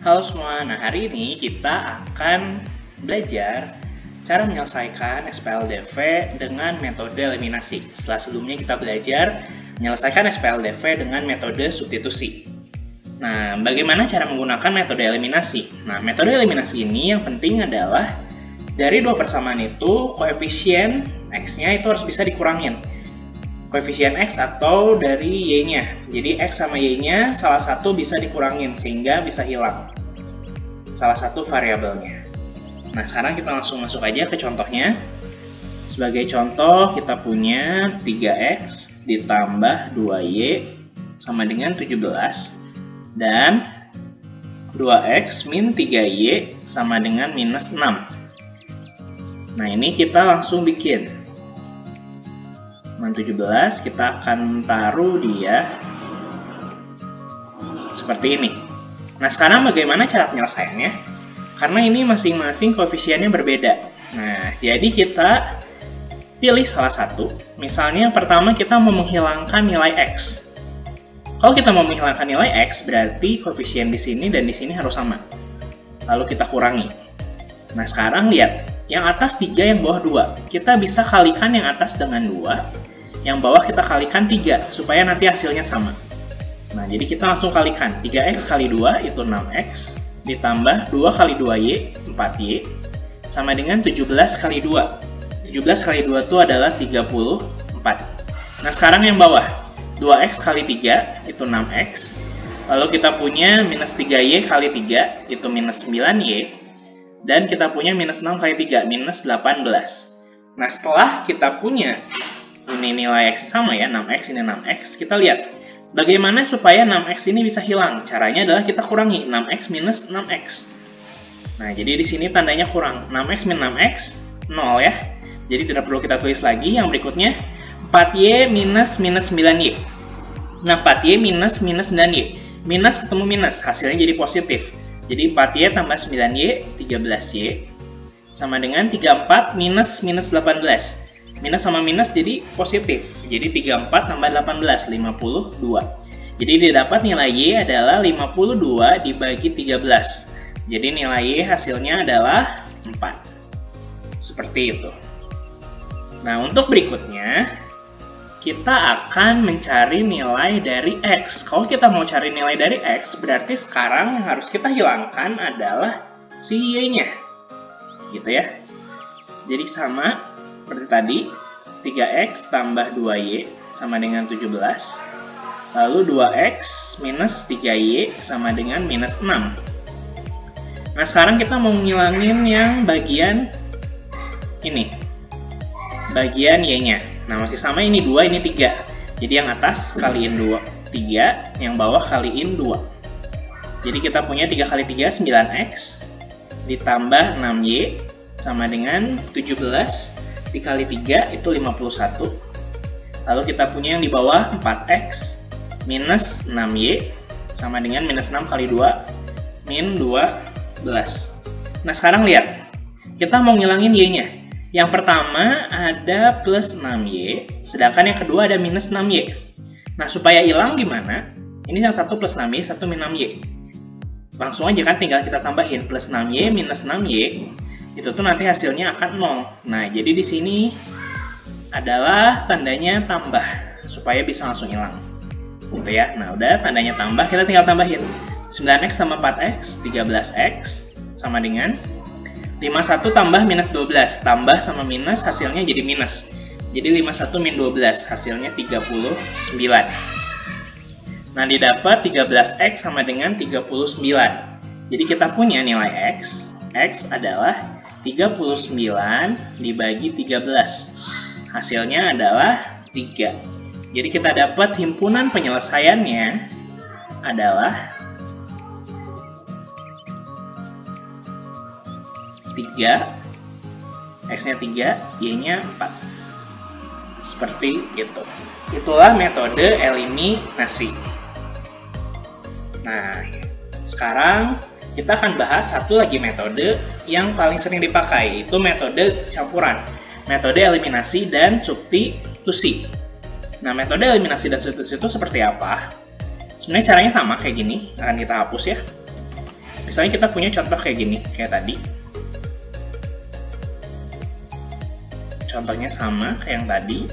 Halo semua, nah hari ini kita akan belajar cara menyelesaikan SPLDV dengan metode eliminasi. Setelah sebelumnya kita belajar menyelesaikan SPLDV dengan metode substitusi. Nah, bagaimana cara menggunakan metode eliminasi? Nah, metode eliminasi ini yang penting adalah dari dua persamaan itu, koefisien X-nya itu harus bisa dikurangin. Koefisien X atau dari Y-nya. Jadi X sama Y-nya salah satu bisa dikurangin sehingga bisa hilang salah satu variabelnya. Nah, sekarang kita langsung masuk aja ke contohnya. Sebagai contoh, kita punya 3X ditambah 2Y sama dengan 17 dan 2X min 3Y sama dengan minus 6. Nah, ini kita langsung bikin. 17 kita akan taruh dia seperti ini. Nah, sekarang bagaimana cara penyelesaiannya? Karena ini masing-masing koefisiennya berbeda. Nah, jadi kita pilih salah satu. Misalnya yang pertama kita mau menghilangkan nilai X. Kalau kita mau menghilangkan nilai X, berarti koefisien di sini dan di sini harus sama. Lalu kita kurangi. Nah, sekarang lihat. Yang atas 3, yang bawah 2. Kita bisa kalikan yang atas dengan 2. Yang bawah kita kalikan 3, supaya nanti hasilnya sama. Nah, jadi kita langsung kalikan. 3X kali 2 itu 6X, ditambah 2 kali 2Y, 4Y, sama dengan 17 kali 2. 17 kali 2 itu adalah 34. Nah, sekarang yang bawah. 2X kali 3 itu 6X. Lalu kita punya minus 3Y kali 3 itu minus 9Y. Dan kita punya minus 6 kali 3, minus 18. Nah, setelah kita punya ini nilai X sama ya, 6X ini 6X, kita lihat. Bagaimana supaya 6X ini bisa hilang? Caranya adalah kita kurangi 6X minus 6X. Nah, jadi di sini tandanya kurang. 6X min 6X, 0 ya. Jadi tidak perlu kita tulis lagi. Yang berikutnya, 4Y minus 9Y. Nah, 4Y minus 9Y. Minus ketemu minus, hasilnya jadi positif. Jadi 4Y tambah 9Y, 13Y. Sama dengan 34 minus 18. Minus sama minus jadi positif. Jadi 34 tambah 18, 52. Jadi didapat nilai Y adalah 52 dibagi 13. Jadi nilai Y hasilnya adalah 4. Seperti itu. Nah, untuk berikutnya, kita akan mencari nilai dari X. Kalau kita mau cari nilai dari X, berarti sekarang yang harus kita hilangkan adalah si Y-nya. Gitu ya. Jadi sama seperti tadi, 3X tambah 2Y sama dengan 17. Lalu 2X minus 3Y sama dengan minus 6. Nah, sekarang kita mau ngilangin yang bagian ini. Bagian Y-nya. Nah, masih sama ini 2, ini 3. Jadi yang atas kaliin 2, 3. Yang bawah kaliin 2. Jadi kita punya 3 kali 3, 9X. Ditambah 6Y sama dengan 17. Dikali 3 itu 51. Lalu kita punya yang di bawah 4X minus 6Y sama dengan minus 6 kali 2 min 12. Nah, sekarang lihat. Kita mau ngilangin Y-nya. Yang pertama ada plus 6Y, sedangkan yang kedua ada minus 6Y. Nah, supaya hilang gimana? Ini yang satu plus 6Y, satu min 6Y. Langsung aja kan tinggal kita tambahin plus 6Y minus 6Y. Itu tuh nanti hasilnya akan 0. Nah, jadi di sini adalah tandanya tambah supaya bisa langsung hilang. Gitu ya. Nah, udah tandanya tambah, kita tinggal tambahin. 9X tambah 4X, 13X sama dengan 51 tambah minus 12. Tambah sama minus hasilnya jadi minus. Jadi 51 min 12 hasilnya 39. Nah, didapat 13X sama dengan 39. Jadi kita punya nilai X. X adalah 39 dibagi 13. Hasilnya adalah 3. Jadi kita dapat himpunan penyelesaiannya adalah 3. X-nya 3, Y-nya 4. Seperti itu. Itulah metode eliminasi. Nah, sekarang kita akan bahas satu lagi metode yang paling sering dipakai, itu metode campuran. Metode eliminasi dan substitusi. Nah, metode eliminasi dan substitusi itu seperti apa? Sebenarnya caranya sama kayak gini, akan kita hapus ya. Misalnya kita punya contoh kayak gini, kayak tadi. Contohnya sama kayak yang tadi.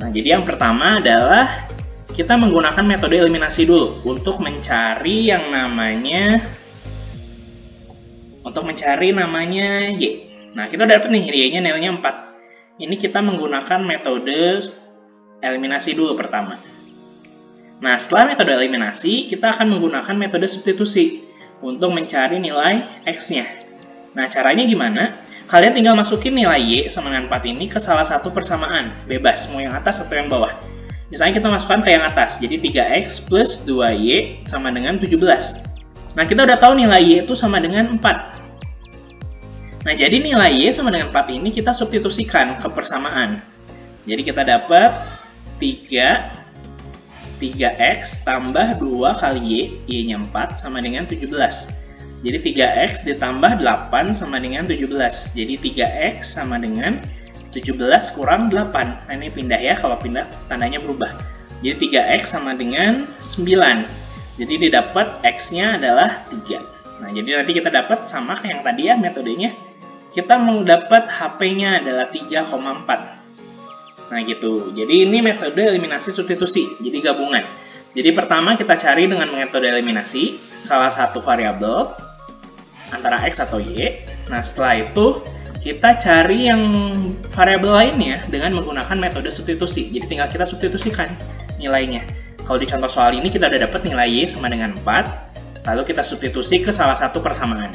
Nah, jadi yang pertama adalah kita menggunakan metode eliminasi dulu untuk mencari yang namanya Y. Nah, kita udah dapet nih, Y-nya nilainya 4. Ini kita menggunakan metode eliminasi dulu pertama. Nah, setelah metode eliminasi, kita akan menggunakan metode substitusi untuk mencari nilai X-nya. Nah, caranya gimana? Kalian tinggal masukin nilai Y sama dengan 4 ini ke salah satu persamaan. Bebas, mau yang atas atau yang bawah. Misalnya kita masukkan ke yang atas, jadi 3X plus 2Y sama dengan 17. Nah, kita udah tahu nilai Y itu sama dengan 4. Nah, jadi nilai Y sama dengan 4 ini kita substitusikan ke persamaan. Jadi kita dapat 3X tambah 2 kali Y-nya 4 sama dengan 17. Jadi 3X ditambah 8 sama dengan 17. Jadi 3X sama dengan 17 kurang 8. Nah, ini pindah ya, kalau pindah tandanya berubah. Jadi 3X sama dengan 9. Jadi didapat X-nya adalah 3. Nah, jadi nanti kita dapat sama kayak yang tadi ya metodenya. Kita mau dapat HP-nya adalah 3,4. Nah, gitu. Jadi ini metode eliminasi substitusi, jadi gabungan. Jadi pertama kita cari dengan metode eliminasi salah satu variabel antara X atau Y. Nah, setelah itu kita cari yang variabel lainnya dengan menggunakan metode substitusi. Jadi tinggal kita substitusikan nilainya. Kalau di contoh soal ini kita udah dapat nilai Y sama dengan 4, lalu kita substitusi ke salah satu persamaan.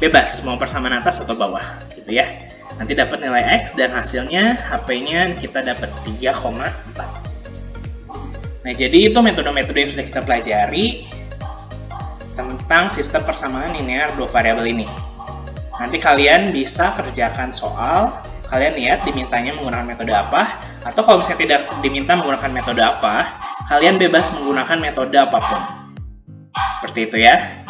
Bebas, mau persamaan atas atau bawah, gitu ya. Nanti dapat nilai X dan hasilnya HP-nya kita dapat 3,4. Nah, jadi itu metode-metode yang sudah kita pelajari tentang sistem persamaan linear dua variabel ini. Nanti kalian bisa kerjakan soal, kalian lihat dimintanya menggunakan metode apa, atau kalau misalnya tidak diminta menggunakan metode apa, kalian bebas menggunakan metode apapun. Seperti itu ya.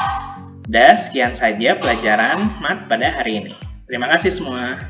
Dan sekian saja pelajaran MAT pada hari ini. Terima kasih semua.